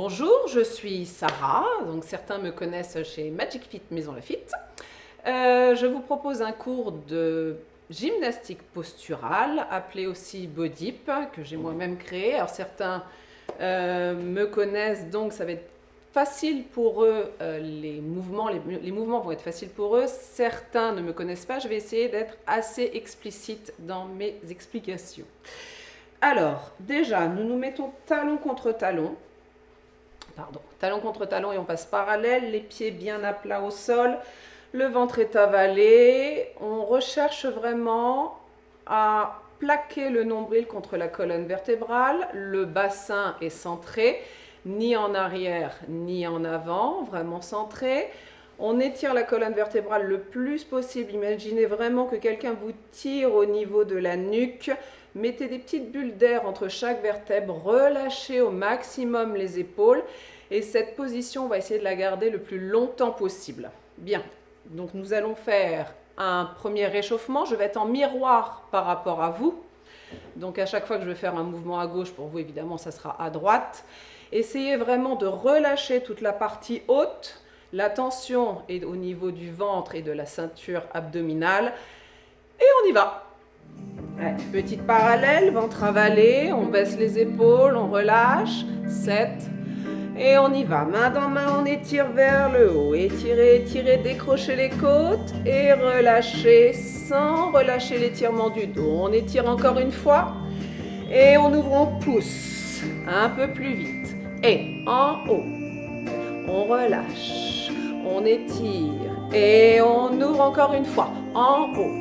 Bonjour, je suis Sarah, donc certains me connaissent chez Magic Fit Maison Lafitte. Je vous propose un cours de gymnastique posturale, appelé aussi Bodip, que j'ai moi-même créé. Alors certains me connaissent, donc ça va être facile pour eux, les mouvements vont être faciles pour eux. Certains ne me connaissent pas, je vais essayer d'être assez explicite dans mes explications. Alors, déjà, nous nous mettons talon contre talon. Talon contre talon et on passe parallèle, les pieds bien à plat au sol, le ventre est avalé. On recherche vraiment à plaquer le nombril contre la colonne vertébrale, le bassin est centré, ni en arrière ni en avant, vraiment centré. On étire la colonne vertébrale le plus possible. Imaginez vraiment que quelqu'un vous tire au niveau de la nuque. Mettez des petites bulles d'air entre chaque vertèbre, relâchez au maximum les épaules. Et cette position, on va essayer de la garder le plus longtemps possible. Bien, donc nous allons faire un premier réchauffement. Je vais être en miroir par rapport à vous. Donc à chaque fois que je vais faire un mouvement à gauche, pour vous évidemment, ça sera à droite. Essayez vraiment de relâcher toute la partie haute. La tension est au niveau du ventre et de la ceinture abdominale. Et on y va. Allez, petite parallèle, ventre avalé, on baisse les épaules, on relâche. 7. Et on y va. Main dans main, on étire vers le haut. Étirez, étirez, décrochez les côtes et relâchez sans relâcher l'étirement du dos. On étire encore une fois. Et on ouvre, on pousse un peu plus vite. Et en haut, on relâche. On étire et on ouvre encore une fois. En haut,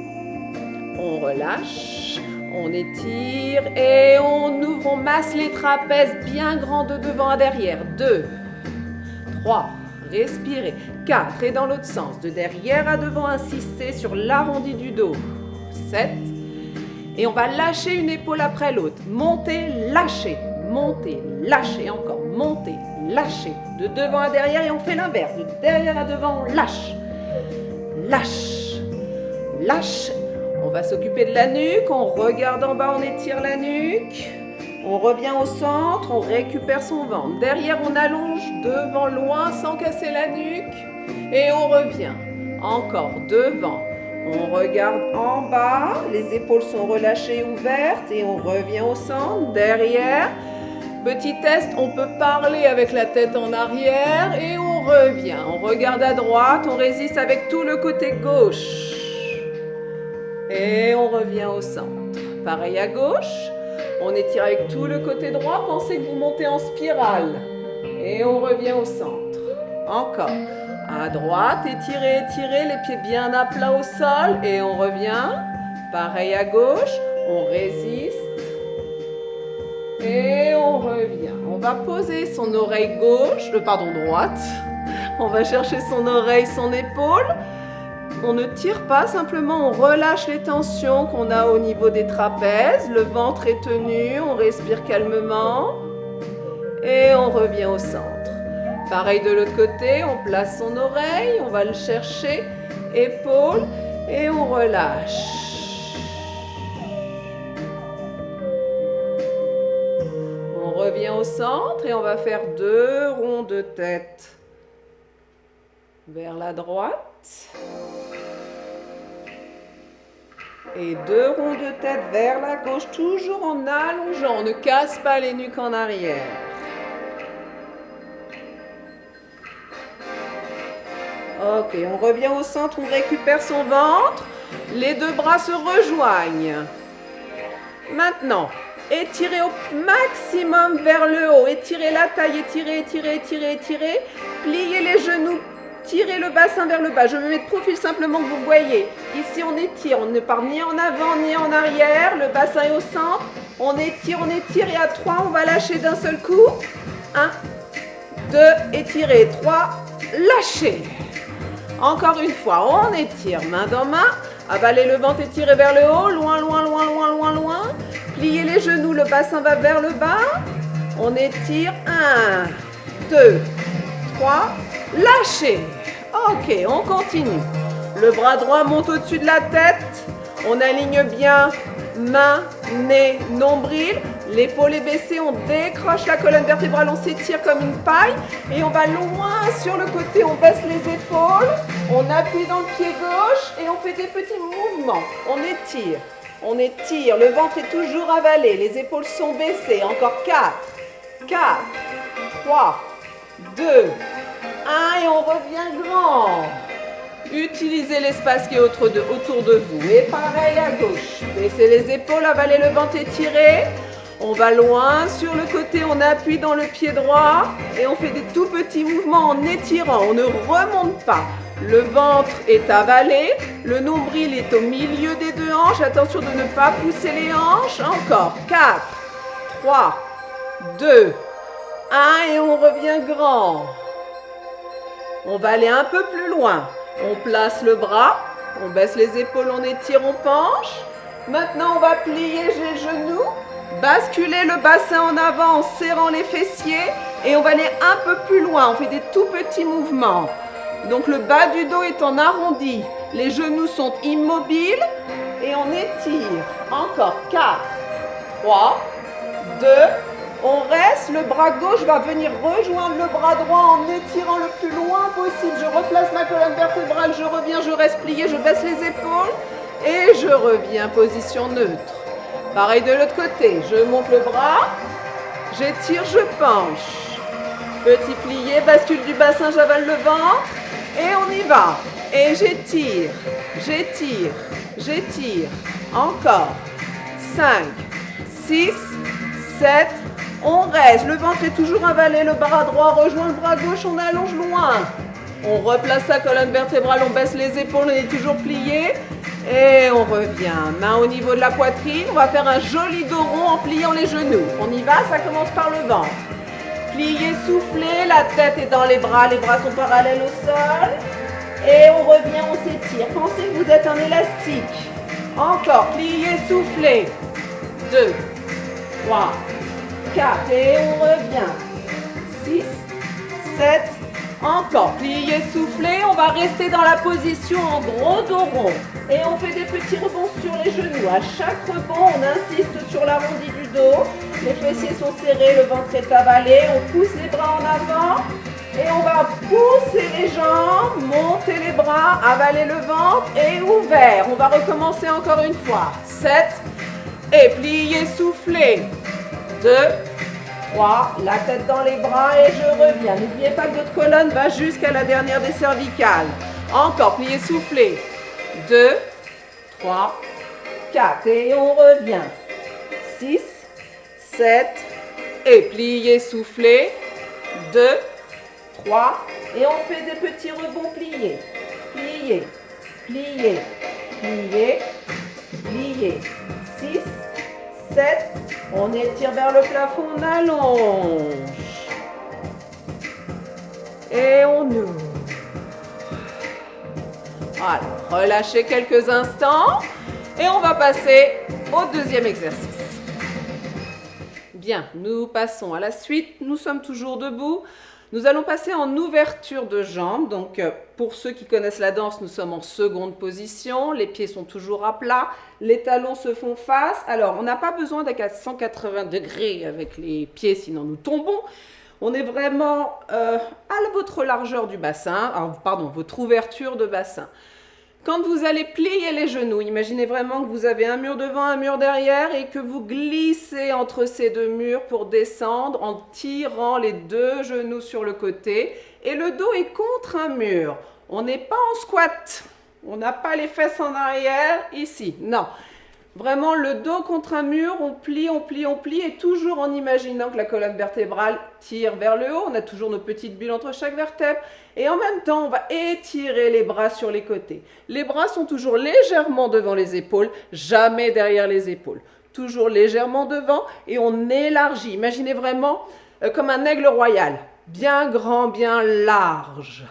on relâche, on étire et on ouvre. On masse les trapèzes bien grands de devant à derrière. 2, 3, respirez. 4 et dans l'autre sens. De derrière à devant, insistez sur l'arrondi du dos. 7. Et on va lâcher une épaule après l'autre. Montez, lâchez. Montez, lâchez. Encore. Montez, lâchez. De devant à derrière et on fait l'inverse. De derrière à devant, on lâche. Lâche. Lâche. On va s'occuper de la nuque. On regarde en bas, on étire la nuque. On revient au centre, on récupère son ventre. Derrière, on allonge devant, loin, sans casser la nuque. Et on revient. Encore devant. On regarde en bas. Les épaules sont relâchées, ouvertes. Et on revient au centre. Derrière. Petit test, on peut parler avec la tête en arrière et on revient. On regarde à droite, on résiste avec tout le côté gauche. Et on revient au centre. Pareil à gauche, on étire avec tout le côté droit. Pensez que vous montez en spirale. Et on revient au centre. Encore. À droite, étirez, étirez, les pieds bien à plat au sol. Et on revient. Pareil à gauche, on résiste. Et on revient. On va poser son oreille droite. On va chercher son oreille, son épaule. On ne tire pas, simplement on relâche les tensions qu'on a au niveau des trapèzes. Le ventre est tenu, on respire calmement. Et on revient au centre. Pareil de l'autre côté, on place son oreille, on va le chercher. Épaule et on relâche. On revient au centre et on va faire 2 ronds de tête vers la droite et 2 ronds de tête vers la gauche, toujours en allongeant. On ne casse pas les nuques en arrière. Ok, on revient au centre, on récupère son ventre. Les 2 bras se rejoignent. Maintenant, étirez au maximum vers le haut. Étirez la taille, étirez, étirez, étirez, étirez. Pliez les genoux, tirez le bassin vers le bas. Je me mets de profil simplement que vous voyez. Ici, on étire. On ne part ni en avant ni en arrière. Le bassin est au centre. On étire et à 3, on va lâcher d'un seul coup. 1, 2, étirez. 3, lâchez. Encore une fois, on étire main dans main. Avalez le ventre, étirez vers le haut. Loin, loin, loin, loin, loin, loin. Pliez les genoux, le bassin va vers le bas. On étire. 1, 2, 3. Lâchez. Ok, on continue. Le bras droit monte au-dessus de la tête. On aligne bien main, nez, nombril. L'épaule est baissée, on décroche la colonne vertébrale, on s'étire comme une paille et on va loin sur le côté, on baisse les épaules, on appuie dans le pied gauche et on fait des petits mouvements. On étire, le ventre est toujours avalé, les épaules sont baissées. Encore 4, 3, 2, 1 et on revient grand. Utilisez l'espace qui est autour de vous et pareil à gauche. Baissez les épaules, avalez le ventre étiré. On va loin sur le côté, on appuie dans le pied droit et on fait des tout petits mouvements en étirant, on ne remonte pas. Le ventre est avalé, le nombril est au milieu des deux hanches, attention de ne pas pousser les hanches. Encore 4, 3, 2, 1 et on revient grand. On va aller un peu plus loin. On place le bras, on baisse les épaules, on étire, on penche. Maintenant on va plier les genoux. Basculer le bassin en avant en serrant les fessiers et on va aller un peu plus loin, on fait des tout petits mouvements. Donc le bas du dos est en arrondi, les genoux sont immobiles et on étire. Encore 4, 3, 2, on reste, le bras gauche va venir rejoindre le bras droit en étirant le plus loin possible. Je replace ma colonne vertébrale, je reviens, je reste plié, je baisse les épaules et je reviens position neutre. Pareil de l'autre côté, je monte le bras, j'étire, je penche. Petit plié, bascule du bassin, j'avale le ventre et on y va. Et j'étire, j'étire, j'étire. Encore. 5, 6, 7, on reste. Le ventre est toujours avalé, le bras droit rejoint le bras gauche, on allonge loin. On replace sa colonne vertébrale, on baisse les épaules, on est toujours plié. Et on revient, main au niveau de la poitrine, on va faire un joli dos rond en pliant les genoux. On y va, ça commence par le ventre. Pliez, soufflez, la tête est dans les bras sont parallèles au sol. Et on revient, on s'étire. Pensez que vous êtes un élastique. Encore, pliez, soufflez. 2, 3, 4 et on revient. 6, 7, encore, pliez, soufflez. On va rester dans la position en gros dos rond. Et on fait des petits rebonds sur les genoux. À chaque rebond, on insiste sur l'arrondi du dos. Les fessiers sont serrés, le ventre est avalé. On pousse les bras en avant. Et on va pousser les jambes, monter les bras, avaler le ventre et ouvert. On va recommencer encore une fois. 7. Et pliez, soufflez. 2, 3. La tête dans les bras et je reviens. N'oubliez pas que votre colonne va jusqu'à la dernière des cervicales. Encore, pliez, soufflez. 2, 3, 4 et on revient. 6, 7 et pliez, soufflez. 2, 3 et on fait des petits rebonds pliés. Pliés, pliés, pliés, pliés. 6, 7, on étire vers le plafond, on allonge. Et on ouvre. Voilà, relâchez quelques instants et on va passer au deuxième exercice. Bien, nous passons à la suite. Nous sommes toujours debout. Nous allons passer en ouverture de jambes. Donc, pour ceux qui connaissent la danse, nous sommes en seconde position. Les pieds sont toujours à plat. Les talons se font face. Alors, on n'a pas besoin d'être à 180 degrés avec les pieds, sinon nous tombons. On est vraiment à votre largeur du bassin, votre ouverture de bassin. Quand vous allez plier les genoux, imaginez vraiment que vous avez un mur devant, un mur derrière et que vous glissez entre ces deux murs pour descendre en tirant les deux genoux sur le côté et le dos est contre un mur. On n'est pas en squat, on n'a pas les fesses en arrière ici, non. Vraiment le dos contre un mur, on plie et toujours en imaginant que la colonne vertébrale tire vers le haut. On a toujours nos petites bulles entre chaque vertèbre et en même temps on va étirer les bras sur les côtés. Les bras sont toujours légèrement devant les épaules, jamais derrière les épaules. Toujours légèrement devant et on élargit. Imaginez vraiment comme un aigle royal, bien grand, bien large.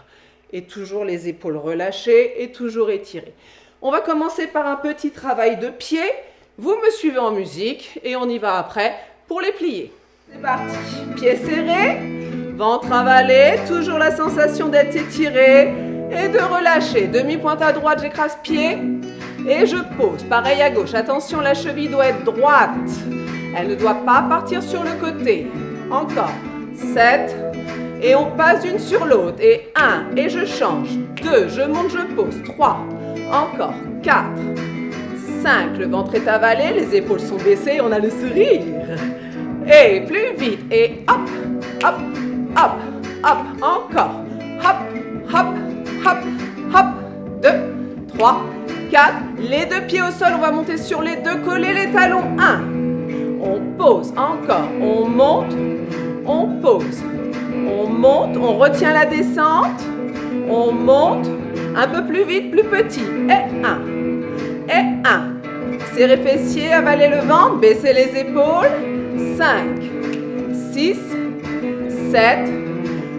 Et toujours les épaules relâchées et toujours étirées. On va commencer par un petit travail de pied. Vous me suivez en musique et on y va après pour les plier. C'est parti. Pieds serrés, ventre avalé, toujours la sensation d'être étiré et de relâcher. Demi-pointe à droite, j'écrase pied et je pose. Pareil à gauche. Attention, la cheville doit être droite. Elle ne doit pas partir sur le côté. Encore. 7. Et on passe d'une sur l'autre. Et 1. Et je change. 2. Je monte, je pose. 3. Encore. 4. 5. Le ventre est avalé. Les épaules sont baissées. On a le sourire. Et plus vite. Et hop, hop, hop, hop. Encore. Hop, hop, hop, hop. 2, 3, 4. Les deux pieds au sol. On va monter sur les deux. Coller les talons. 1. On pose. Encore. On monte. On pose. On monte. On retient la descente. On monte. Un peu plus vite, plus petit. Et 1. Et 1. Serrez fessiers, avalez le ventre. Baissez les épaules. 5, 6, 7,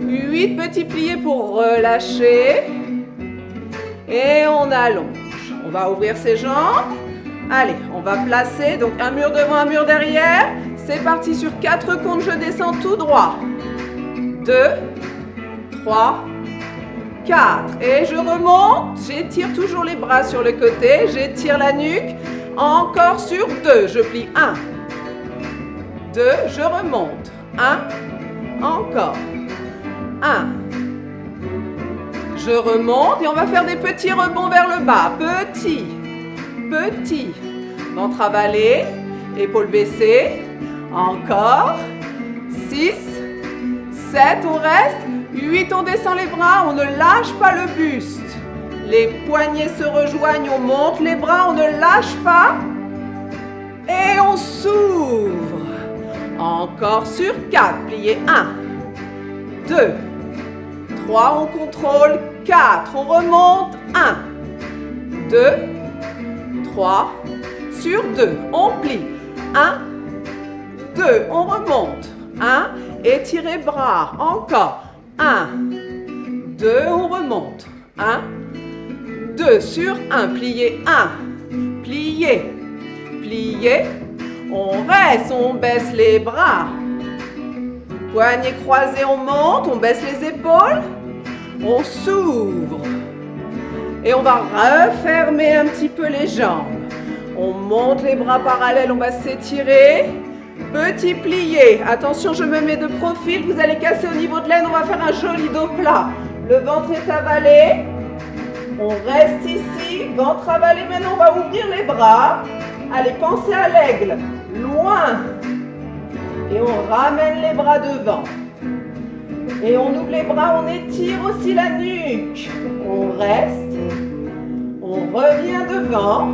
8 petits pliés pour relâcher. Et on allonge. On va ouvrir ses jambes. Allez, on va placer. Donc un mur devant, un mur derrière. C'est parti sur 4 comptes. Je descends tout droit. 2, 3, 4. Et je remonte. J'étire toujours les bras sur le côté. J'étire la nuque. Encore sur 2. Je plie 1. 2, je remonte. 1, encore. 1. Je remonte et on va faire des petits rebonds vers le bas. Petit, petit. Ventre avalé, épaules baissées. Encore. 6, 7, on reste. 8, on descend les bras, on ne lâche pas le buste. Les poignets se rejoignent, on monte les bras, on ne lâche pas. Et on s'ouvre. Encore sur 4, pliez 1, 2, 3, on contrôle, 4, on remonte, 1, 2, 3, sur 2, on plie, 1, 2, on remonte, 1, étirez bras, encore, 1, 2, on remonte, 1, 2, sur 1, pliez 1, pliez, pliez. On reste, on baisse les bras. Poignets croisés, on monte, on baisse les épaules. On s'ouvre. Et on va refermer un petit peu les jambes. On monte les bras parallèles, on va s'étirer. Petit plié. Attention, je me mets de profil, vous allez casser au niveau de l'aine, on va faire un joli dos plat. Le ventre est avalé. On reste ici, ventre avalé. Maintenant, on va ouvrir les bras. Allez, pensez à l'aigle. Loin. Et on ramène les bras devant. Et on ouvre les bras, on étire aussi la nuque. On reste. On revient devant.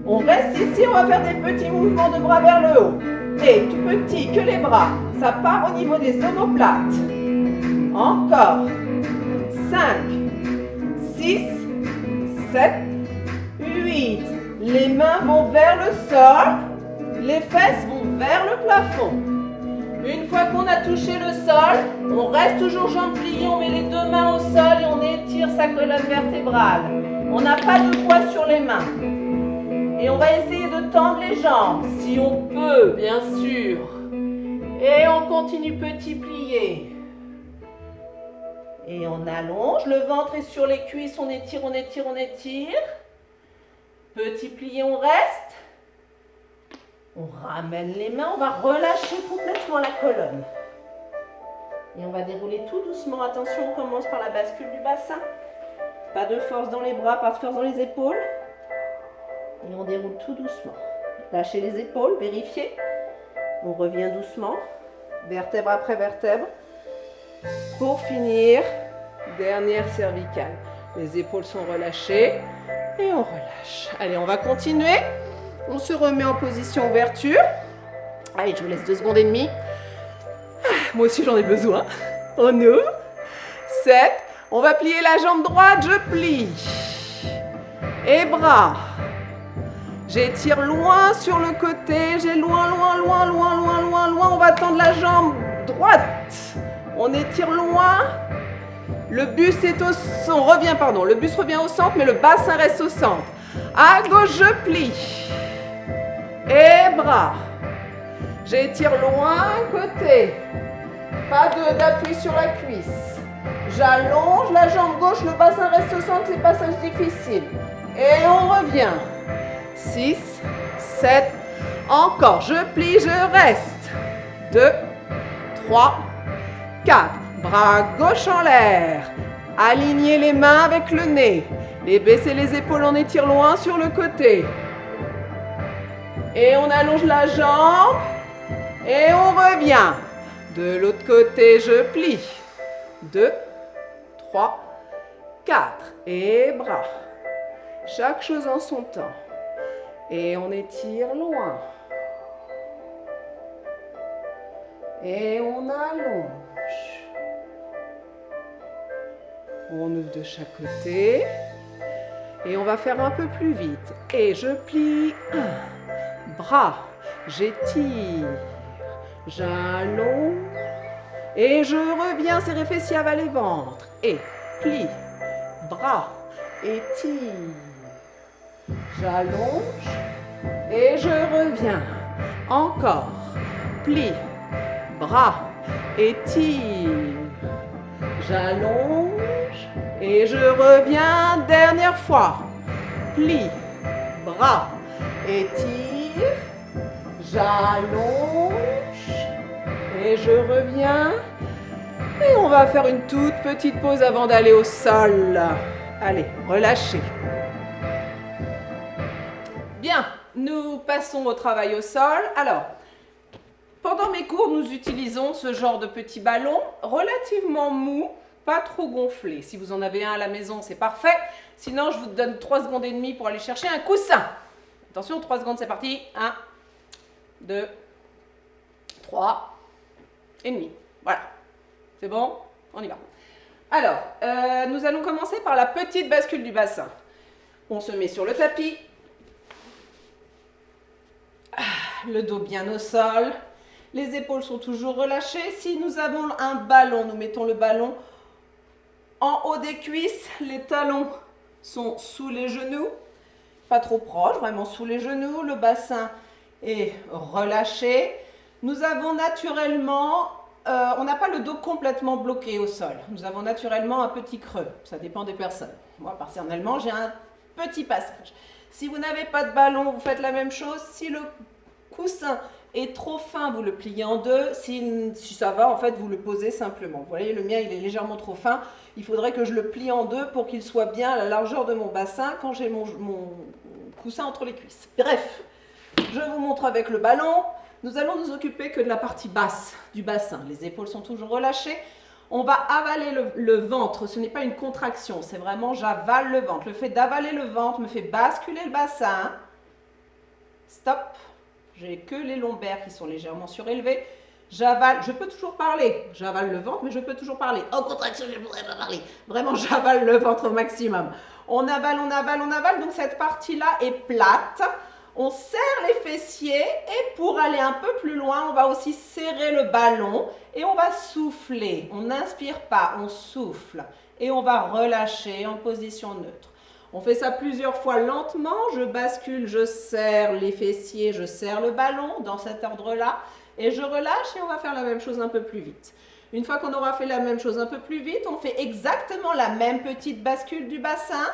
On reste ici, on va faire des petits mouvements de bras vers le haut. Et tout petit que les bras, ça part au niveau des omoplates. Encore. 5, 6, 7, 8. Les mains vont vers le sol, les fesses vont vers le plafond. Une fois qu'on a touché le sol, on reste toujours jambes pliées, on met les deux mains au sol et on étire sa colonne vertébrale. On n'a pas de poids sur les mains. Et on va essayer de tendre les jambes, si on peut, bien sûr. Et on continue petit plié. Et on allonge, le ventre est sur les cuisses, on étire, on étire, on étire. Petit plié, on reste. On ramène les mains, on va relâcher complètement la colonne. Et on va dérouler tout doucement. Attention, on commence par la bascule du bassin. Pas de force dans les bras, pas de force dans les épaules. Et on déroule tout doucement. Lâchez les épaules, vérifiez. On revient doucement, vertèbre après vertèbre. Pour finir, dernière cervicale. Les épaules sont relâchées et on relâche. Allez, on va continuer. On se remet en position ouverture. Allez, je vous laisse 2 secondes et demie. Moi aussi, j'en ai besoin. On ouvre. 7. On va plier la jambe droite. Je plie. Et bras. J'étire loin sur le côté. J'ai loin, loin, loin, loin, loin, loin, loin. On va tendre la jambe droite. On étire loin. Le buste est au centre. On revient, pardon. Le buste revient au centre, mais le bassin reste au centre. À gauche, je plie. Et bras. J'étire loin, côté. Pas d'appui sur la cuisse. J'allonge la jambe gauche, le bassin reste au centre, c'est passage difficile. Et on revient. 6, 7, Encore, je plie, je reste. 2, 3, 4. Bras gauche en l'air. Alignez les mains avec le nez. Et baissez les épaules, on étire loin sur le côté. Et on allonge la jambe. Et on revient. De l'autre côté, je plie. 2, 3, 4. Et bras. Chaque chose en son temps. Et on étire loin. Et on allonge. On ouvre de chaque côté. Et on va faire un peu plus vite. Et je plie. Bras. J'étire. J'allonge. Et je reviens, serrer fessiers, avaler ventre. Et plie. Bras. Étire. J'allonge. Et je reviens. Encore. Plie. Bras. Étire. J'allonge. Et je reviens. Dernière fois. Plie. Bras. Étire. J'allonge. Et je reviens. Et on va faire une toute petite pause avant d'aller au sol. Allez, relâchez. Bien, nous passons au travail au sol. Alors, pendant mes cours, nous utilisons ce genre de petit ballon relativement mou, pas trop gonflé. Si vous en avez un à la maison, c'est parfait. Sinon, je vous donne 3 secondes et demie pour aller chercher un coussin. Attention, 3 secondes, c'est parti. 1, 2, 3 et demi. Voilà. C'est bon? On y va. Alors, nous allons commencer par la petite bascule du bassin. On se met sur le tapis. Le dos bien au sol. Les épaules sont toujours relâchées. Si nous avons un ballon, nous mettons le ballon en haut des cuisses. Les talons sont sous les genoux. Pas trop proches, vraiment sous les genoux. Le bassin est relâché. Nous avons naturellement, on n'a pas le dos complètement bloqué au sol. Nous avons naturellement un petit creux. Ça dépend des personnes. Moi, personnellement, j'ai un petit passage. Si vous n'avez pas de ballon, vous faites la même chose. Si le coussin est trop fin, vous le pliez en deux. Si ça va, en fait, vous le posez simplement. Vous voyez, le mien, il est légèrement trop fin. Il faudrait que je le plie en deux pour qu'il soit bien à la largeur de mon bassin quand j'ai mon coussin entre les cuisses. Bref, je vous montre avec le ballon. Nous allons nous occuper que de la partie basse du bassin. Les épaules sont toujours relâchées. On va avaler le ventre. Ce n'est pas une contraction, c'est vraiment j'avale le ventre. Le fait d'avaler le ventre me fait basculer le bassin. Stop. J'ai que les lombaires qui sont légèrement surélevés. J'avale, je peux toujours parler. J'avale le ventre, mais je peux toujours parler. En contraction, je ne pourrais pas parler. Vraiment, j'avale le ventre au maximum. On avale, on avale, on avale. Donc cette partie-là est plate. On serre les fessiers et pour aller un peu plus loin, on va aussi serrer le ballon et on va souffler. On n'inspire pas, on souffle et on va relâcher en position neutre. On fait ça plusieurs fois lentement. Je bascule, je serre les fessiers, je serre le ballon dans cet ordre-là et je relâche et on va faire la même chose un peu plus vite. Une fois qu'on aura fait la même chose un peu plus vite, on fait exactement la même petite bascule du bassin.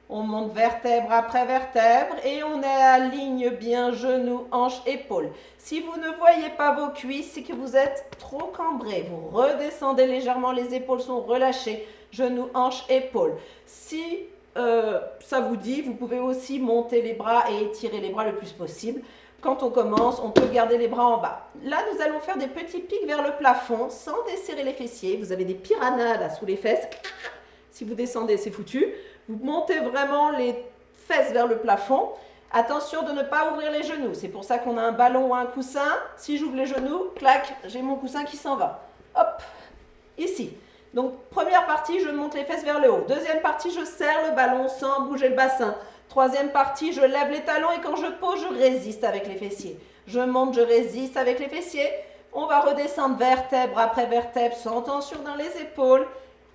On monte vertèbre après vertèbre et on aligne bien genoux, hanches, épaules. Si vous ne voyez pas vos cuisses, c'est que vous êtes trop cambré. Vous redescendez légèrement, les épaules sont relâchées, genoux, hanches, épaules. Si ça vous dit, vous pouvez aussi monter les bras et étirer les bras le plus possible. Quand on commence, on peut garder les bras en bas. Là, nous allons faire des petits pics vers le plafond sans desserrer les fessiers. Vous avez des piranhas là sous les fesses. Si vous descendez, c'est foutu. Vous montez vraiment les fesses vers le plafond. Attention de ne pas ouvrir les genoux. C'est pour ça qu'on a un ballon ou un coussin. Si j'ouvre les genoux, clac, j'ai mon coussin qui s'en va. Hop, ici. Donc, première partie, je monte les fesses vers le haut. Deuxième partie, je serre le ballon sans bouger le bassin. Troisième partie, je lève les talons et quand je pose, je résiste avec les fessiers. Je monte, je résiste avec les fessiers. On va redescendre vertèbre après vertèbre sans tension dans les épaules.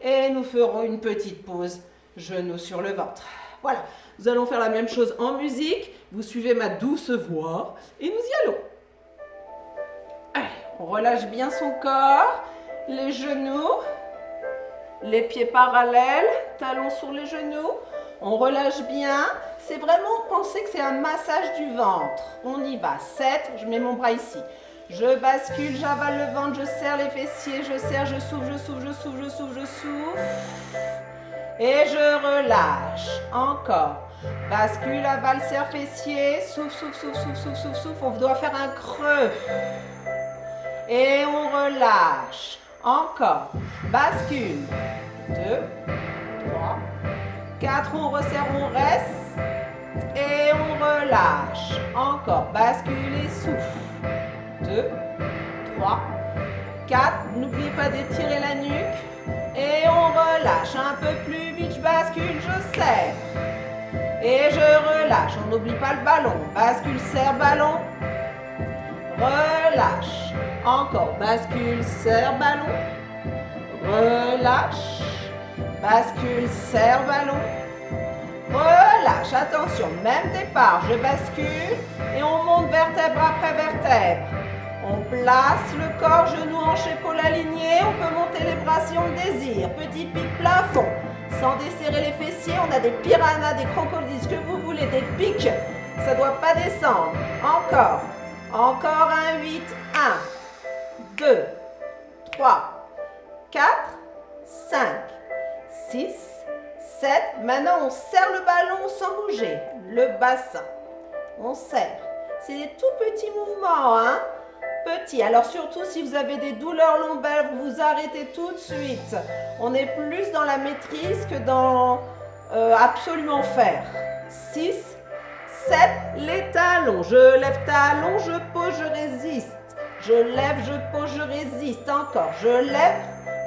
Et nous ferons une petite pause. Genoux sur le ventre. Voilà, nous allons faire la même chose en musique. Vous suivez ma douce voix et nous y allons. Allez, on relâche bien son corps, les genoux, les pieds parallèles, talons sur les genoux. On relâche bien. C'est vraiment penser que c'est un massage du ventre. On y va. 7, je mets mon bras ici. Je bascule, j'avale le ventre, je serre les fessiers, je serre, je souffle, je souffle, je souffle, je souffle, je souffle. Et je relâche. Encore. Bascule, avale, serre, fessier. Souffle, souffle, souffle, souffle, souffle, souffle, souffle. On doit faire un creux. Et on relâche. Encore. Bascule. 2, 3, 4. On resserre, on reste. Et on relâche. Encore. Bascule et souffle. 2, 3, 4. N'oubliez pas d'étirer la nuque. Et on relâche. Un peu plus vite. Je bascule, je serre. Et je relâche. On n'oublie pas le ballon. Bascule, serre, ballon. Relâche. Encore. Bascule, serre, ballon. Relâche. Bascule, serre, ballon. Relâche. Attention. Même départ. Je bascule. Et on monte vertèbre après vertèbre. On place le corps, genoux, hanches, épaules alignées. On peut monter les bras si on le désire. Petit pic plafond. Sans desserrer les fessiers, on a des piranhas, des crocodiles, ce que vous voulez, des pics. Ça ne doit pas descendre. Encore. Encore un 8. 1, 2, 3, 4, 5, 6, 7. Maintenant, on serre le ballon sans bouger. Le bassin. On serre. C'est des tout petits mouvements, hein. Petit. Alors surtout si vous avez des douleurs lombaires, vous arrêtez tout de suite. On est plus dans la maîtrise que dans absolument faire. 6, 7, les talons. Je lève talons, je pose, je résiste. Je lève, je pose, je résiste. Encore. Je lève,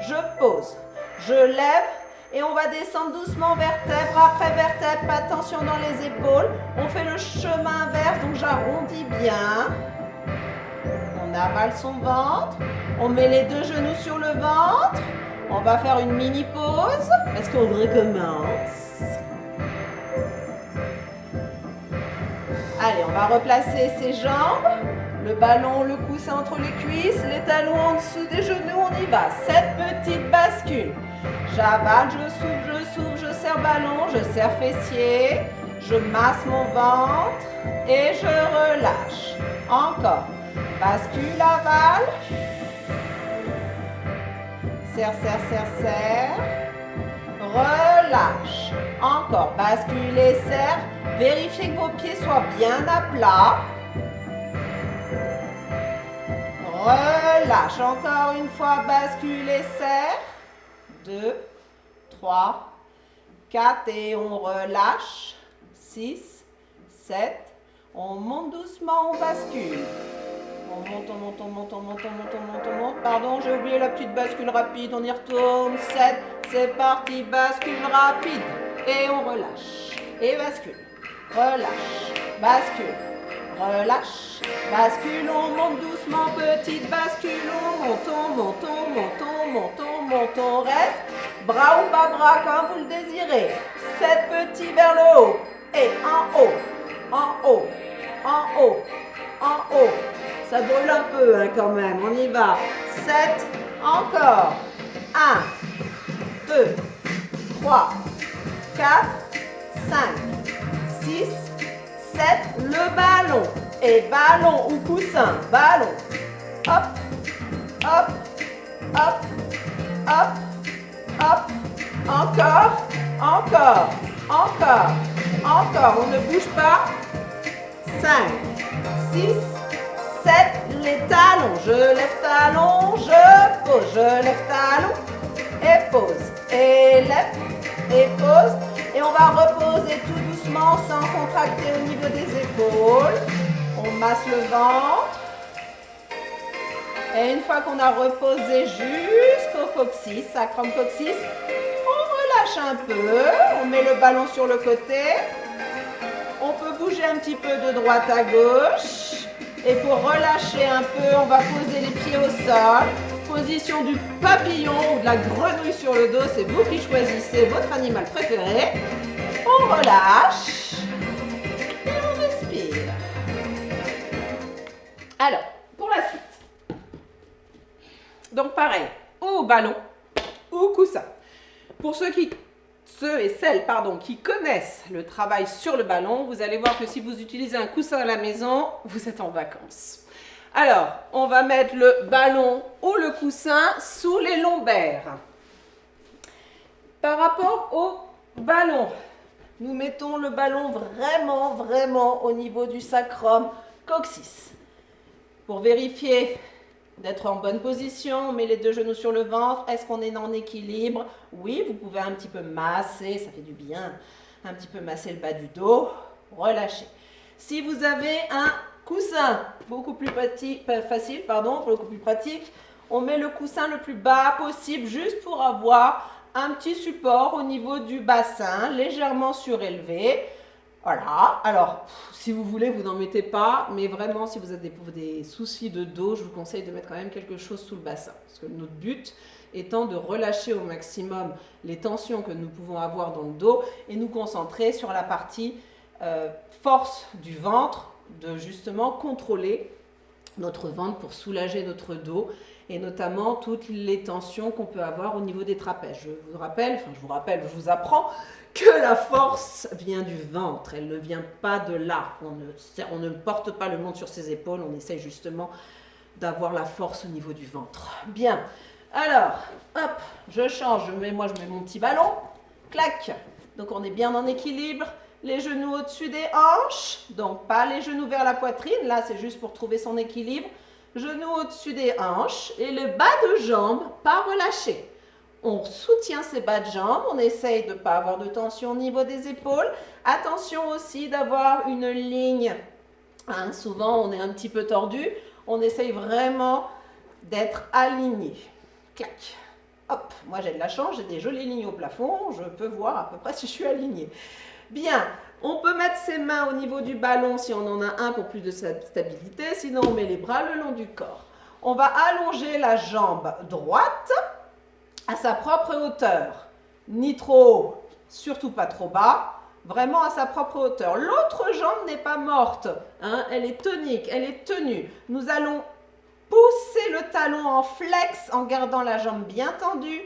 je pose. Je lève et on va descendre doucement vertèbre après vertèbre. Attention dans les épaules. On fait le chemin inverse, donc j'arrondis bien. On avale son ventre. On met les deux genoux sur le ventre. On va faire une mini pause. Est-ce qu'on recommence? Allez, on va replacer ses jambes. Le ballon, le coussin entre les cuisses. Les talons en dessous des genoux. On y va. 7 petites bascules. J'avale, je souffle, je serre ballon. Je serre fessier. Je masse mon ventre. Et je relâche. Encore. Bascule, avale. Serre, serre, serre, serre. Relâche. Encore. Bascule et serre. Vérifiez que vos pieds soient bien à plat. Relâche. Encore une fois. Bascule et serre. 2, 3, 4 et on relâche. 6, 7. On monte doucement, on bascule. On monte, on monte, on monte, on monte, on monte, on monte, on monte. Pardon, j'ai oublié la petite bascule rapide. On y retourne. 7, c'est parti. Bascule rapide. Et on relâche. Et bascule. Relâche. Bascule. Relâche. Bascule. On monte doucement. Petite bascule. On monte, on monte, on monte, on monte, on monte. On reste. Bras ou pas bras comme vous le désirez. 7 petits vers le haut. Et en haut. En haut. En haut. En haut. Ça brûle un peu hein, quand même. On y va. 7. Encore. 1, 2, 3, 4, 5, 6, 7. Le ballon. Et ballon ou coussin. Ballon. Hop. Hop. Hop. Hop. Hop. Encore. Encore. Encore. Encore. On ne bouge pas. 5, 6, 7, les talons. Je lève talons, je pose. Je lève talons et pose. Et lève et pose. Et on va reposer tout doucement sans contracter au niveau des épaules. On masse le ventre. Et une fois qu'on a reposé jusqu'au coccyx, sacrum coccyx, on relâche un peu. On met le ballon sur le côté. On peut bouger un petit peu de droite à gauche. Et pour relâcher un peu, on va poser les pieds au sol. Position du papillon ou de la grenouille sur le dos, c'est vous qui choisissez votre animal préféré. On relâche. Et on respire. Alors, pour la suite. Donc pareil, ou ballon, ou coussin. Pour ceux qui ceux et celles qui connaissent le travail sur le ballon, vous allez voir que si vous utilisez un coussin à la maison, vous êtes en vacances. Alors, on va mettre le ballon ou le coussin sous les lombaires. Par rapport au ballon, nous mettons le ballon vraiment au niveau du sacrum coccyx. Pour vérifier d'être en bonne position, on met les deux genoux sur le ventre. Est-ce qu'on est en équilibre? Oui, vous pouvez un petit peu masser, ça fait du bien. Un petit peu masser le bas du dos, relâchez. Si vous avez un coussin beaucoup plus facile, beaucoup plus pratique, on met le coussin le plus bas possible juste pour avoir un petit support au niveau du bassin, légèrement surélevé. Voilà, alors si vous voulez, vous n'en mettez pas, mais vraiment si vous avez des soucis de dos, je vous conseille de mettre quand même quelque chose sous le bassin. Parce que notre but étant de relâcher au maximum les tensions que nous pouvons avoir dans le dos et nous concentrer sur la partie force du ventre, de justement contrôler notre ventre pour soulager notre dos et notamment toutes les tensions qu'on peut avoir au niveau des trapèzes. Je vous apprends que la force vient du ventre, elle ne vient pas de là. On ne porte pas le monde sur ses épaules, on essaie justement d'avoir la force au niveau du ventre. Bien, alors, hop, je change, je mets mon petit ballon, clac, donc on est bien en équilibre, les genoux au-dessus des hanches, donc pas les genoux vers la poitrine, là c'est juste pour trouver son équilibre, genoux au-dessus des hanches et le bas de jambe pas relâché. On soutient ses bas de jambes, on essaye de ne pas avoir de tension au niveau des épaules. Attention aussi d'avoir une ligne. Souvent, on est un petit peu tordu. On essaye vraiment d'être aligné. Clac. Hop, moi j'ai de la chance, j'ai des jolies lignes au plafond. Je peux voir à peu près si je suis alignée. Bien, on peut mettre ses mains au niveau du ballon si on en a un pour plus de stabilité. Sinon, on met les bras le long du corps. On va allonger la jambe droite à sa propre hauteur, ni trop haut, surtout pas trop bas, vraiment à sa propre hauteur. L'autre jambe n'est pas morte, elle est tonique, elle est tenue. Nous allons pousser le talon en flex en gardant la jambe bien tendue,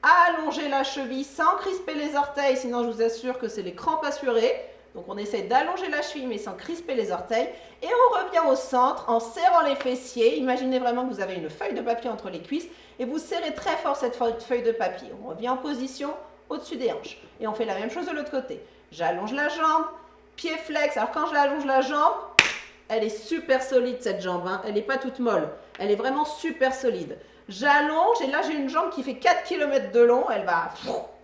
allonger la cheville sans crisper les orteils, sinon je vous assure que c'est les crampes assurées. Donc on essaie d'allonger la cheville mais sans crisper les orteils. Et on revient au centre en serrant les fessiers. Imaginez vraiment que vous avez une feuille de papier entre les cuisses et vous serrez très fort cette feuille de papier. On revient en position au-dessus des hanches. Et on fait la même chose de l'autre côté. J'allonge la jambe, pied flex. Alors quand je allonge la jambe, elle est super solide cette jambe. Elle n'est pas toute molle. Elle est vraiment super solide. J'allonge et là j'ai une jambe qui fait 4 km de long. Elle va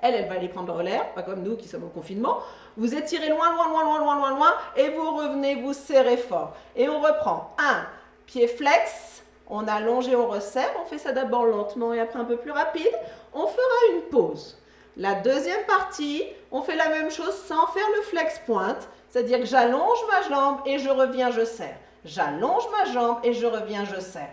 aller prendre l'air, pas comme nous qui sommes au confinement. Vous étirez loin et vous revenez, vous serrez fort. Et on reprend. 1, pied flex, on allonge et on resserre. On fait ça d'abord lentement et après un peu plus rapide. On fera une pause. La deuxième partie, on fait la même chose sans faire le flex pointe. C'est-à-dire que j'allonge ma jambe et je reviens, je serre. J'allonge ma jambe et je reviens, je serre.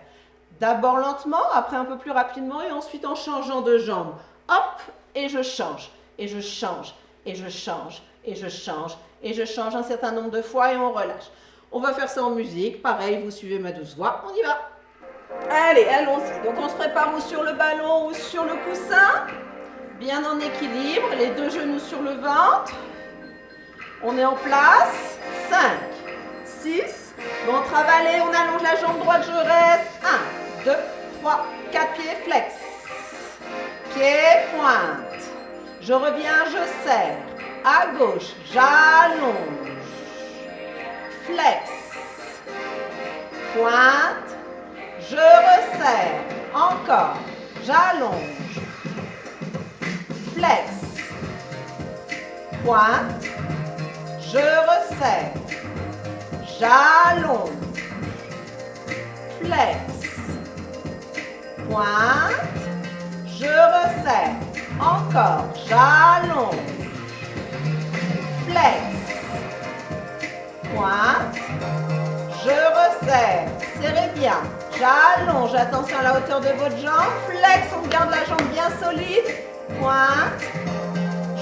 D'abord lentement, après un peu plus rapidement et ensuite en changeant de jambe. Hop, et je change, et je change, et je change, et je change, et je change un certain nombre de fois et on relâche. On va faire ça en musique, pareil, vous suivez ma douce voix, on y va. Allez, allons-y. Donc on se prépare ou sur le ballon ou sur le coussin, bien en équilibre, les deux genoux sur le ventre. On est en place, 5, 6, bon, travailler, on allonge la jambe droite, je reste, 1, 2, 3, 4 pieds, flex, pied, pointe, je reviens, je serre, à gauche, j'allonge, flex, pointe, je resserre, encore, j'allonge, flex, pointe, je resserre, j'allonge, flex, pointe, je resserre, encore, j'allonge, flex, pointe, je resserre, serrez bien, j'allonge, attention à la hauteur de votre jambe, flex, on garde la jambe bien solide, pointe,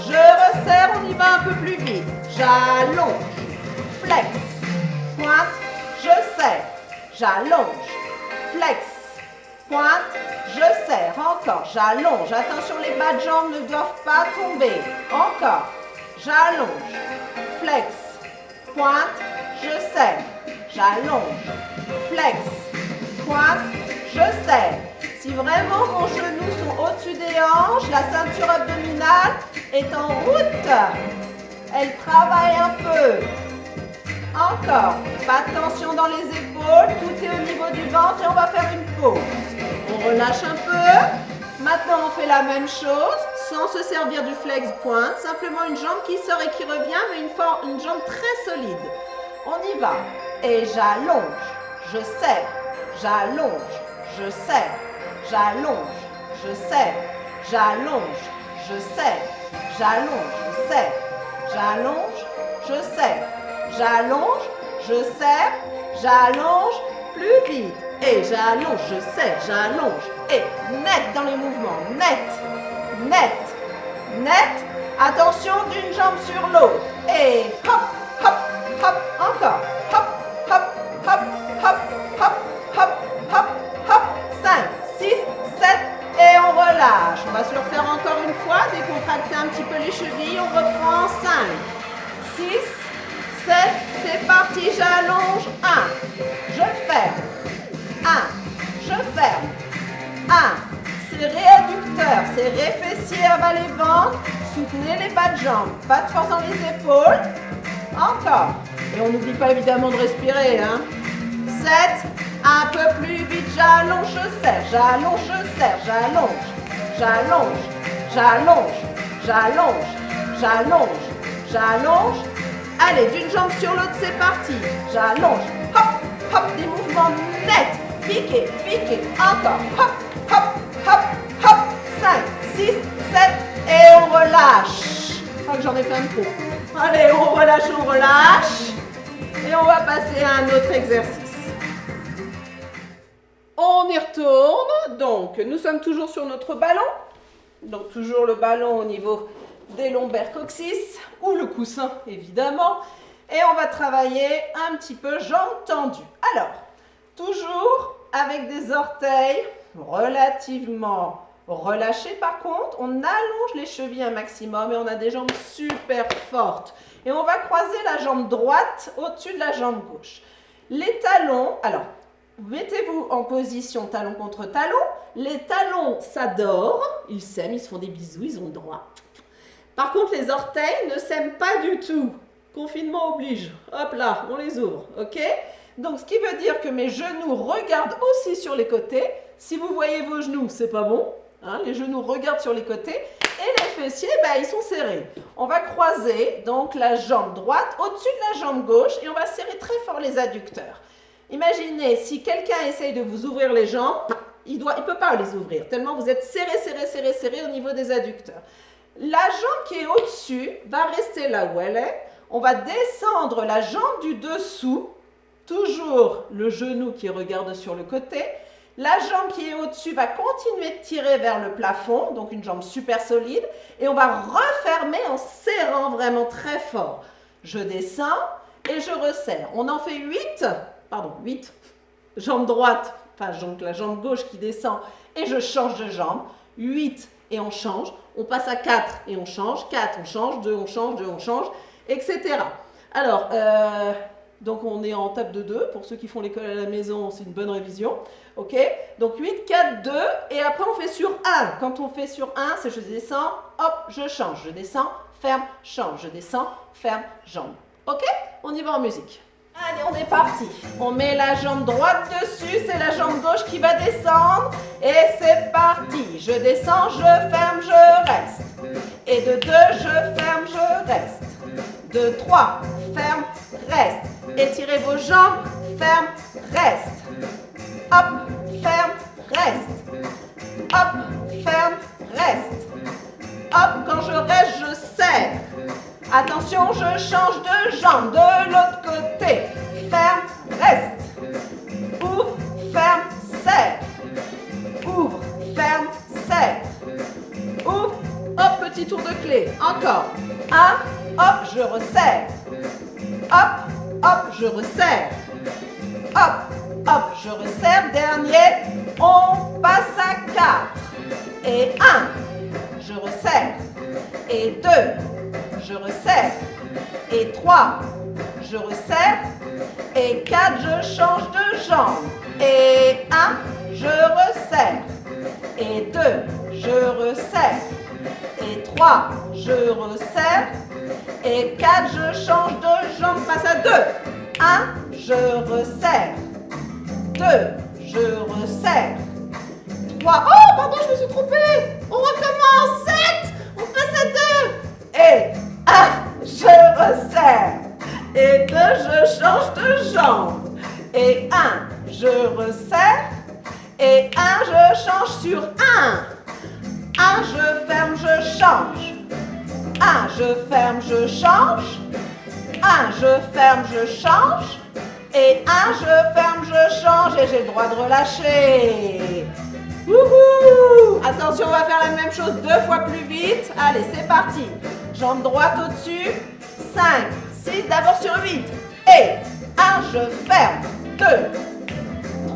je resserre, on y va un peu plus vite, j'allonge, flex, pointe, je serre, j'allonge, flex, pointe, je serre. Encore, j'allonge. Attention, les bas de jambes ne doivent pas tomber. Encore, j'allonge. Flex, pointe, je serre. J'allonge. Flex, pointe, je serre. Si vraiment vos genoux sont au-dessus des hanches, la ceinture abdominale est en route. Elle travaille un peu. Encore. Pas de tension dans les épaules. Tout est au niveau du ventre et on va faire une pause. On relâche un peu. Maintenant, on fait la même chose sans se servir du flex pointe. Simplement une jambe qui sort et qui revient, mais une jambe très solide. On y va. Et j'allonge. Je serre. J'allonge. Je serre. J'allonge. Je serre. J'allonge. Je serre. J'allonge. Je serre. J'allonge. Je serre. J'allonge, je serre, j'allonge, plus vite. Et j'allonge, je serre, j'allonge. Et net dans les mouvements, net, net, net. Attention d'une jambe sur l'autre. Et hop, hop, hop, encore. Hop, hop, hop, hop, hop, hop, hop, hop. 5, 6, 7 et on relâche. On va se le refaire encore une fois, décontracter un petit peu les chevilles. On reprend 5, 6, 7, c'est parti, j'allonge, 1, je ferme, 1, je ferme, 1, c'est réadducteur, c'est réfessier, avalé ventre, soutenez les bas de jambes, pas de force dans les épaules, encore, et on n'oublie pas évidemment de respirer, hein. 7, un peu plus vite, j'allonge, je serre, j'allonge, je serre, j'allonge, j'allonge, j'allonge, j'allonge, j'allonge, j'allonge. Allez, d'une jambe sur l'autre, c'est parti. J'allonge. Hop, hop, des mouvements nets. Piquez, piquez. Encore. Hop, hop, hop, hop. 5, 6, 7 et on relâche. Je crois que j'en ai fait un trop. Allez, on relâche, on relâche. Et on va passer à un autre exercice. On y retourne. Donc, nous sommes toujours sur notre ballon. Donc, toujours le ballon au niveau des lombaires coccyx ou le coussin évidemment et on va travailler un petit peu jambes tendues. Alors, toujours avec des orteils relativement relâchés par contre, on allonge les chevilles un maximum et on a des jambes super fortes et on va croiser la jambe droite au-dessus de la jambe gauche. Les talons, alors mettez-vous en position talon contre talon, les talons s'adorent, ils s'aiment, ils se font des bisous, ils ont le droit. Par contre, les orteils ne s'aiment pas du tout. Confinement oblige. Hop là, on les ouvre, ok? Donc, ce qui veut dire que mes genoux regardent aussi sur les côtés. Si vous voyez vos genoux, c'est pas bon. Hein, les genoux regardent sur les côtés. Et les fessiers, ils sont serrés. On va croiser donc la jambe droite au-dessus de la jambe gauche et on va serrer très fort les adducteurs. Imaginez, si quelqu'un essaye de vous ouvrir les jambes, il ne peut pas les ouvrir, tellement vous êtes serré, serré, serré, serré au niveau des adducteurs. La jambe qui est au-dessus va rester là où elle est. On va descendre la jambe du dessous, toujours le genou qui regarde sur le côté. La jambe qui est au-dessus va continuer de tirer vers le plafond, donc une jambe super solide. Et on va refermer en serrant vraiment très fort. Je descends et je resserre. On en fait 8. Jambe droite, donc la jambe gauche qui descend et je change de jambe. 8 et on change. On passe à 4 et on change. 4, on change. 2, on change. 2, on change, etc. Alors, donc on est en table de 2. Pour ceux qui font l'école à la maison, c'est une bonne révision. Ok, donc 8, 4, 2. Et après, on fait sur 1. Quand on fait sur 1, c'est je descends, hop, je change. Je descends, ferme, change. Je descends, ferme, jambe. Ok, on y va en musique. Allez, on est parti. On met la jambe droite dessus, c'est la jambe gauche qui va descendre. Et c'est parti. Je descends, je ferme, je reste. Et de 2, je ferme, je reste. De 3, ferme, reste. Étirez vos jambes, ferme, reste. Hop, ferme, reste. Hop, ferme, reste. Hop, quand je reste, je serre. Attention, je change de jambe de l'autre côté. Ferme, reste. Ouvre, ferme, serre. Ouvre, ferme, serre. Ouvre, hop, petit tour de clé. Encore. 1, hop, je resserre. Hop, hop, je resserre. Hop, hop, je resserre. Dernier. On passe à 4. Et 1, je resserre. Et 2, je resserre. Et 3, je resserre. Et 4, je change de jambe. Et 1, je resserre. Et 2, je resserre. Et 3, je resserre. Et 4, je change de jambe. Passe à 2. 1, je resserre. 2, je resserre. 3, oh pardon, je me suis trompée. On recommence. 7, on passe à 2. Et 1, je resserre. Et 2, je change de jambe. Et 1, je resserre. Et 1, je change sur 1. 1, je ferme, je change. 1, je ferme, je change. 1, je ferme, je change. Et 1, je ferme, je change. Et j'ai le droit de relâcher. Wouhou! Attention, on va faire la même chose 2 fois plus vite. Allez, c'est parti. Jambe droite au-dessus. 5, 6, d'abord sur 8. Et 1, je ferme. 2,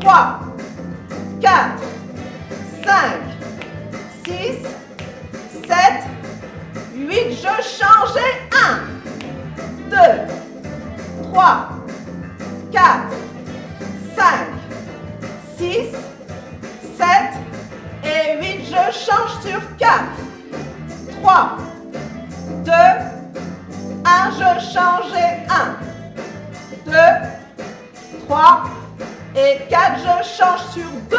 3, 4, 5, 6, 7, 8, je change et 1, 2, 3, 4, 5, 6, 7 et 8, je change sur 4, 3, 2, 1, je change et 1, 2, 3 et 4, je change sur 2,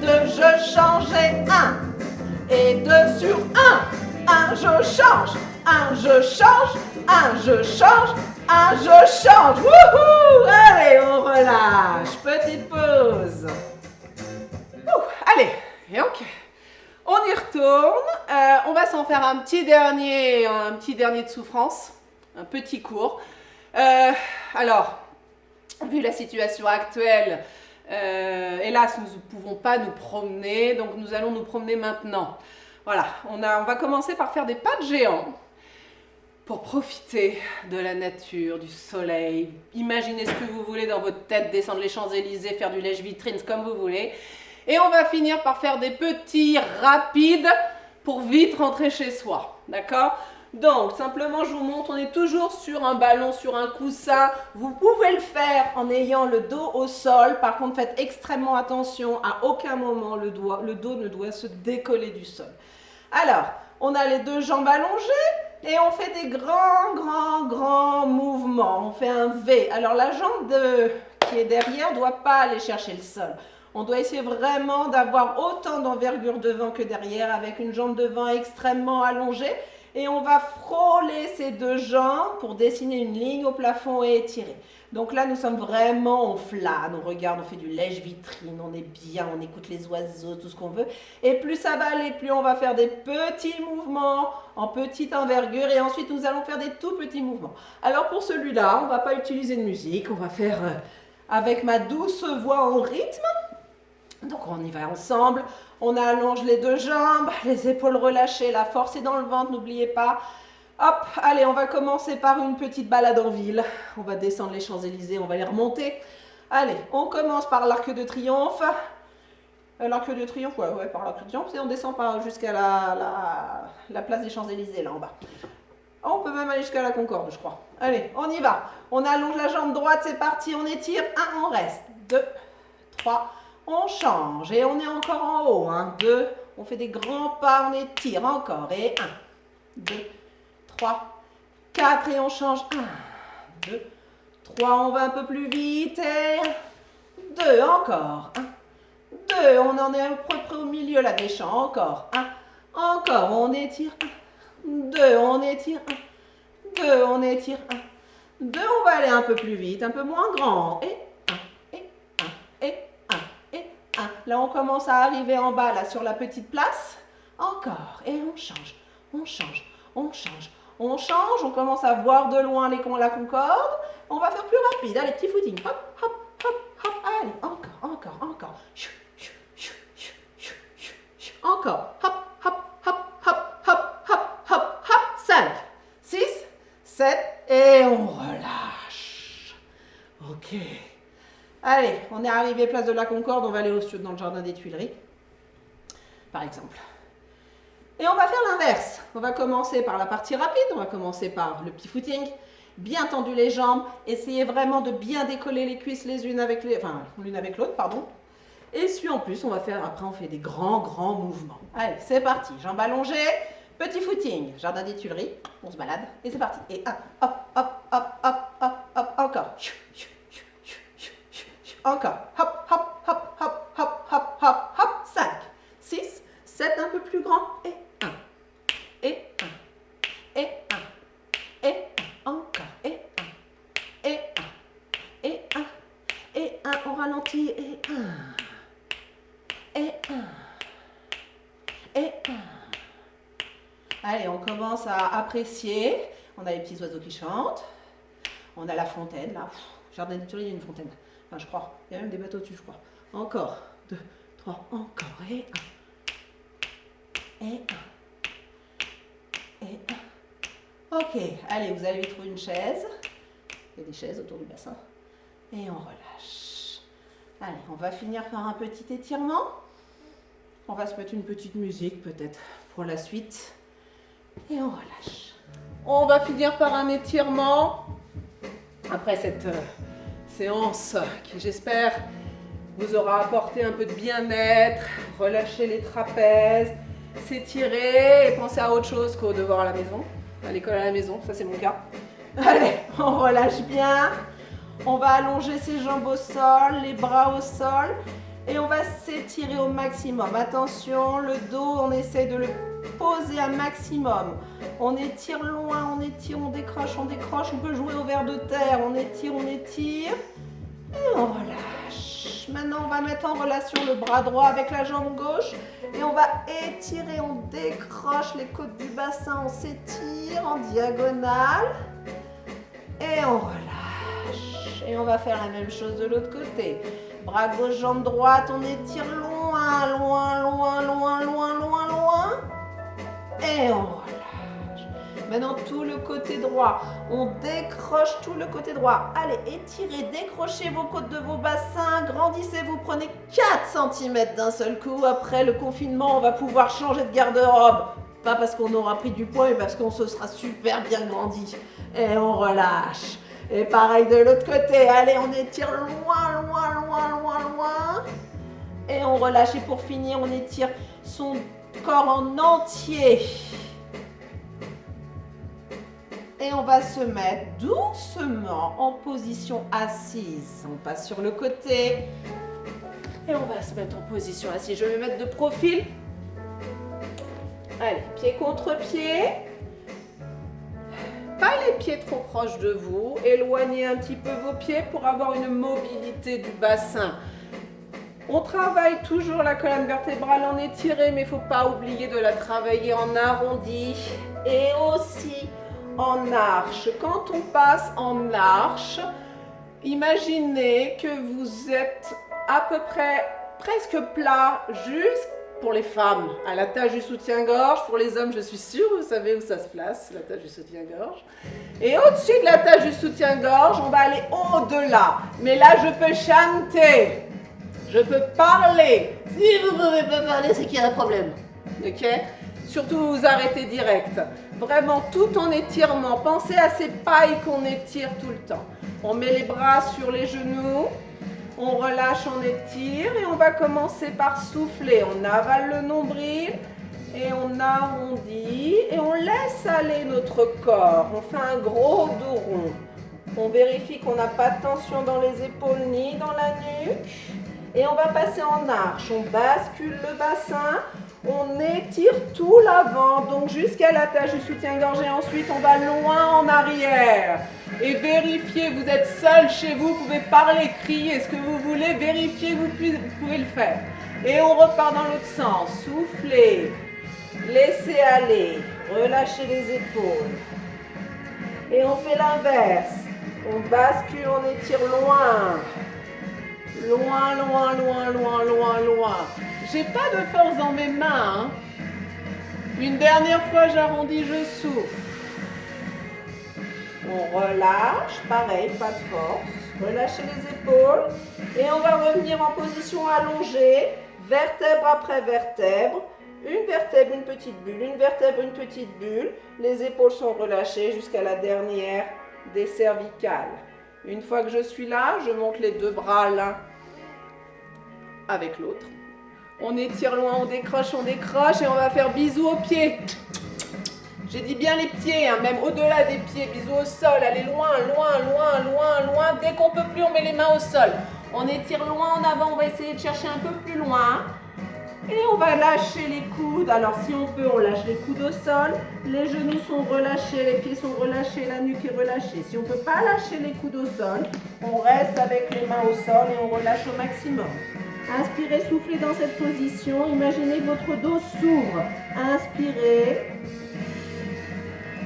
2, je change et 1, et 2 sur 1, 1, je change, 1, je change, 1, je change, 1, je change. Wouhou! Allez, on relâche. Petite pause. Allez, et ok. On y retourne. On va s'en faire un petit dernier de souffrance. Un petit cours. Alors, vu la situation actuelle, hélas, nous ne pouvons pas nous promener, donc nous allons nous promener maintenant. Voilà, on va commencer par faire des pas de géant pour profiter de la nature, du soleil. Imaginez ce que vous voulez dans votre tête, descendre les Champs-Élysées, faire du lèche-vitrine, comme vous voulez. Et on va finir par faire des petits rapides pour vite rentrer chez soi. D'accord ? Donc, simplement, je vous montre, on est toujours sur un ballon, sur un coussin. Vous pouvez le faire en ayant le dos au sol. Par contre, faites extrêmement attention. À aucun moment, le dos ne doit se décoller du sol. Alors, on a les deux jambes allongées et on fait des grands mouvements. On fait un V. Alors, la jambe qui est derrière ne doit pas aller chercher le sol. On doit essayer vraiment d'avoir autant d'envergure devant que derrière avec une jambe devant extrêmement allongée. Et on va frôler ces deux jambes pour dessiner une ligne au plafond et étirer. Donc là, nous sommes vraiment, on flâne, on regarde, on fait du lèche-vitrine, on est bien, on écoute les oiseaux, tout ce qu'on veut. Et plus ça va aller, plus on va faire des petits mouvements en petite envergure et ensuite nous allons faire des tout petits mouvements. Alors pour celui-là, on ne va pas utiliser de musique, on va faire avec ma douce voix en rythme. Donc on y va ensemble, on allonge les deux jambes, les épaules relâchées, la force est dans le ventre, n'oubliez pas. Hop, allez, on va commencer par une petite balade en ville. On va descendre les Champs-Élysées, on va les remonter. Allez, on commence par l'Arc de Triomphe. L'Arc de Triomphe, ouais, par l'Arc de Triomphe, et on descend jusqu'à la place des Champs-Élysées, là en bas. On peut même aller jusqu'à la Concorde, je crois. Allez, on y va. On allonge la jambe droite, c'est parti, on étire. 1, on reste. 2, 3, on change. Et on est encore en haut. 2, on fait des grands pas, on étire encore. Et 1, 2, 3, 4 et on change. 1, 2, 3, on va un peu plus vite. Et 2, encore. 1, 2, on en est à peu près au milieu là des champs. Encore. 1, encore, on étire. 2, on étire. 2, on étire. 2, on va aller un peu plus vite, un peu moins grand. Et 1, et 1, et 1, et 1. Là, on commence à arriver en bas, là, sur la petite place. Encore. Et on change, on change, on change. On change, on commence à voir de loin la Concorde. On va faire plus rapide. Allez, petit footing. Hop, hop, hop, hop. Allez, encore. Encore. Hop, hop, hop, hop, hop, hop, hop, hop. 5, 6, 7 et on relâche. Ok. Allez, on est arrivé place de la Concorde, on va aller dans le jardin des Tuileries, par exemple. Et on va faire l'inverse. On va commencer par la partie rapide, on va commencer par le petit footing, bien tendu les jambes, essayez vraiment de bien décoller les cuisses l'une avec l'autre, pardon. Et puis en plus, après on fait des grands mouvements. Allez, c'est parti, jambes allongées, petit footing, jardin des Tuileries, on se balade et c'est parti. Et hop, hop, hop, hop, hop, hop, encore. Encore, hop, hop, hop, hop, hop, hop, hop, hop, 5, 6, 7, un peu plus grand, et 1, et 1, et 1, et 1, encore, et 1, et 1, et 1, et 1, on ralentit, et 1, et 1, et 1. Allez, on commence à apprécier, on a les petits oiseaux qui chantent, on a la fontaine, là, jardin des Tuileries, il y a une fontaine. Enfin, je crois. Il y a même des bateaux dessus, je crois. Encore. 2, 3, encore. Et 1. Et 1. Et 1. Ok. Allez, vous allez trouver une chaise. Il y a des chaises autour du bassin. Et on relâche. Allez, on va finir par un petit étirement. On va se mettre une petite musique, peut-être, pour la suite. Et on relâche. On va finir par un étirement. Après cette séance qui, j'espère, vous aura apporté un peu de bien-être, relâcher les trapèzes, s'étirer et penser à autre chose qu'au devoir à la maison, à l'école à la maison, ça c'est mon cas. Allez, on relâche bien, on va allonger ses jambes au sol, les bras au sol et on va s'étirer au maximum. Attention, le dos, on essaye de le poser un maximum. On étire loin, on étire, on décroche, on peut jouer au ver de terre, on étire et on relâche. Maintenant, on va mettre en relation le bras droit avec la jambe gauche et on va étirer, on décroche les côtes du bassin, on s'étire en diagonale et on relâche. Et on va faire la même chose de l'autre côté. Bras gauche, jambe droite, on étire loin, loin, loin, loin, loin, loin, loin. Et on relâche. Maintenant, tout le côté droit. On décroche tout le côté droit. Allez, étirez, décrochez vos côtes de vos bassins. Grandissez, vous prenez 4 cm d'un seul coup. Après le confinement, on va pouvoir changer de garde-robe. Pas parce qu'on aura pris du poids, mais parce qu'on se sera super bien grandi. Et on relâche. Et pareil de l'autre côté. Allez, on étire loin, loin, loin, loin, loin. Et on relâche. Et pour finir, on étire son corps en entier. Et on va se mettre doucement en position assise. On passe sur le côté. Et on va se mettre en position assise. Je vais me mettre de profil. Allez, pied contre pied. Pas les pieds trop proches de vous. Éloignez un petit peu vos pieds pour avoir une mobilité du bassin. On travaille toujours la colonne vertébrale en étirée, mais il ne faut pas oublier de la travailler en arrondi et aussi en arche. Quand on passe en arche, imaginez que vous êtes à peu près presque plat, juste pour les femmes, à l'attache du soutien-gorge. Pour les hommes, je suis sûre, vous savez où ça se place, l'attache du soutien-gorge. Et au-dessus de l'attache du soutien-gorge, on va aller au-delà. Mais là, je peux chanter. Je peux parler. Si vous ne pouvez pas parler, c'est qu'il y a un problème. Ok? Surtout, vous arrêtez direct. Vraiment, tout en étirement. Pensez à ces pailles qu'on étire tout le temps. On met les bras sur les genoux. On relâche, on étire. Et on va commencer par souffler. On avale le nombril. Et on arrondit. Et on laisse aller notre corps. On fait un gros dos rond. On vérifie qu'on n'a pas de tension dans les épaules ni dans la nuque. Et on va passer en arche, on bascule le bassin, on étire tout l'avant, donc jusqu'à l'attache du soutien-gorge et ensuite on va loin en arrière. Et vérifiez, vous êtes seul chez vous, vous pouvez parler, crier, ce que vous voulez, vérifiez, vous pouvez le faire. Et on repart dans l'autre sens, soufflez, laissez aller, relâchez les épaules. Et on fait l'inverse, on bascule, on étire loin. Loin, loin, loin, loin, loin, loin. J'ai pas de force dans mes mains. Hein. Une dernière fois, j'arrondis, je souffle. On relâche, pareil, pas de force. Relâchez les épaules. Et on va revenir en position allongée, vertèbre après vertèbre. Une vertèbre, une petite bulle, une vertèbre, une petite bulle. Les épaules sont relâchées jusqu'à la dernière des cervicales. Une fois que je suis là, je monte les deux bras l'un avec l'autre. On étire loin, on décroche et on va faire bisous aux pieds. J'ai dit bien les pieds, hein, même au-delà des pieds, bisous au sol. Allez loin, loin, loin, loin, loin. Dès qu'on peut plus, on met les mains au sol. On étire loin en avant, on va essayer de chercher un peu plus loin. Et on va lâcher les coudes. Alors si on peut, on lâche les coudes au sol. Les genoux sont relâchés, les pieds sont relâchés, la nuque est relâchée. Si on ne peut pas lâcher les coudes au sol, on reste avec les mains au sol et on relâche au maximum. Inspirez, soufflez dans cette position. Imaginez que votre dos s'ouvre. Inspirez.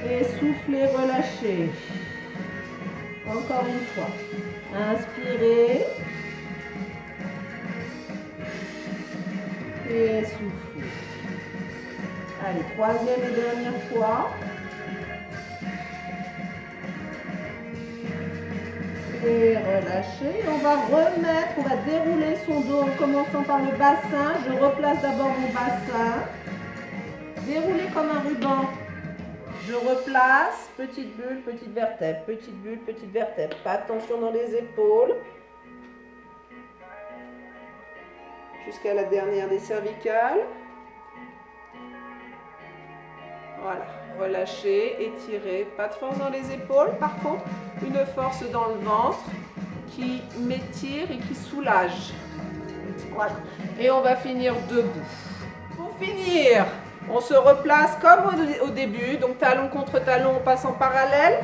Et soufflez, relâchez. Encore une fois. Inspirez. Et soufflez. Allez, troisième et dernière fois. Et relâchez. On va remettre, on va dérouler son dos en commençant par le bassin. Je replace d'abord mon bassin. Déroulez comme un ruban. Je replace, petite bulle, petite vertèbre, petite bulle, petite vertèbre. Pas de tension dans les épaules. Jusqu'à la dernière des cervicales. Voilà, relâchez, étirez. Pas de force dans les épaules. Par contre, une force dans le ventre qui m'étire et qui soulage. Voilà. Et on va finir debout. Pour finir, on se replace comme au début, donc talon contre talon, on passe en parallèle.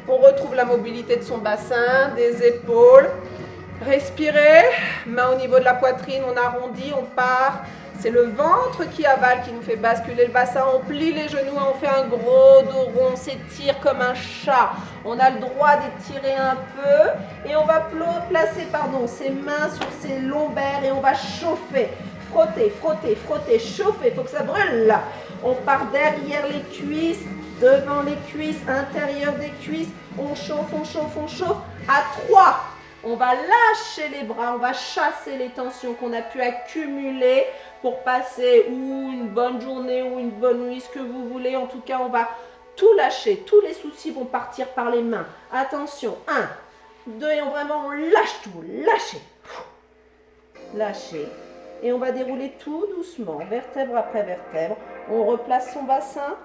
On retrouve la mobilité de son bassin, des épaules. Respirez, main au niveau de la poitrine, on arrondit, on part. C'est le ventre qui avale, qui nous fait basculer le bassin. On plie les genoux, on fait un gros dos rond, on s'étire comme un chat. On a le droit d'étirer un peu et on va placer ses mains sur ses lombaires et on va chauffer. Frotter, frotter, frotter, chauffer, il faut que ça brûle là. On part derrière les cuisses, devant les cuisses, intérieur des cuisses. On chauffe, on chauffe, on chauffe. À 3, on va lâcher les bras, on va chasser les tensions qu'on a pu accumuler pour passer ou une bonne journée ou une bonne nuit, ce que vous voulez. En tout cas, on va tout lâcher. Tous les soucis vont partir par les mains. Attention, 1, 2, et on lâche tout, lâchez. Lâchez. Et on va dérouler tout doucement, vertèbre après vertèbre. On replace son bassin,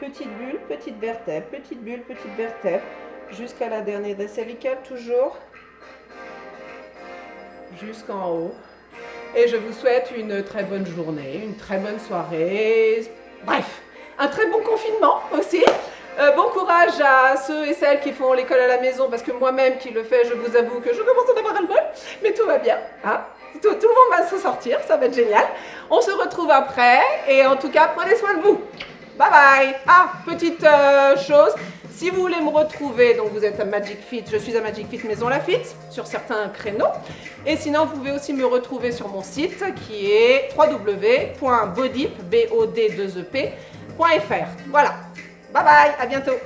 petite bulle, petite vertèbre, petite bulle, petite vertèbre, jusqu'à la dernière des cervicales, toujours jusqu'en haut. Et je vous souhaite une très bonne journée, une très bonne soirée. Bref, un très bon confinement aussi. Bon courage à ceux et celles qui font l'école à la maison, parce que moi-même qui le fais, je vous avoue que je commence à avoir le bol, mais tout va bien, hein. Tout le monde va s'en sortir, ça va être génial. On se retrouve après et en tout cas, prenez soin de vous. Bye bye. Ah, petite chose, si vous voulez me retrouver, donc vous êtes à Magic Fit, je suis à Magic Fit Maison Lafitte sur certains créneaux. Et sinon, vous pouvez aussi me retrouver sur mon site qui est www.bodip.fr. Voilà. Bye bye, à bientôt.